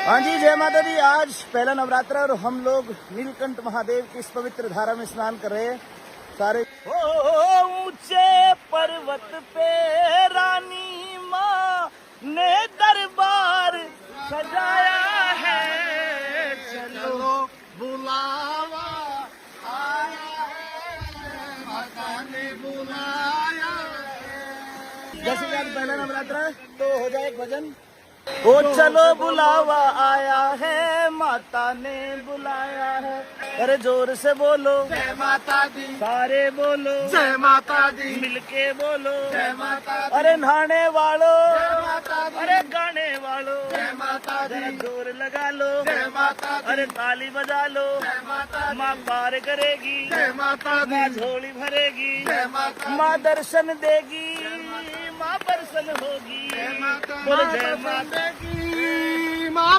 हाँ जी, जय माता दी। आज पहला नवरात्र और हम लोग नीलकंठ महादेव की इस पवित्र धारा में स्नान कर रहे हैं सारे। ऊंचे पर्वत पे रानी माँ ने दरबार सजाया है, चलो बुलावा आया है, माता ने बुलाया है। जैसे कि आज पहला नवरात्र है तो हो जाए भजन। ओ चलो बुलावा आया है, माता ने बुलाया है। अरे जोर से बोलो जय माता दी, सारे बोलो जय माता दी, मिलके बोलो जय माता दी, अरे नहाने वालों जय माता दी, अरे गाने वालों जय माता दी, जरा जोर लगा लो, जय माता दी, अरे ताली बजा लो। जय माता दी, माँ पार करेगी, जय माता दी, माँ झोली भरेगी, जय माता दी, माँ दर्शन देगी, माँ प्रसन्न होगी। जय माता बोलो दी, जय माता। की माँ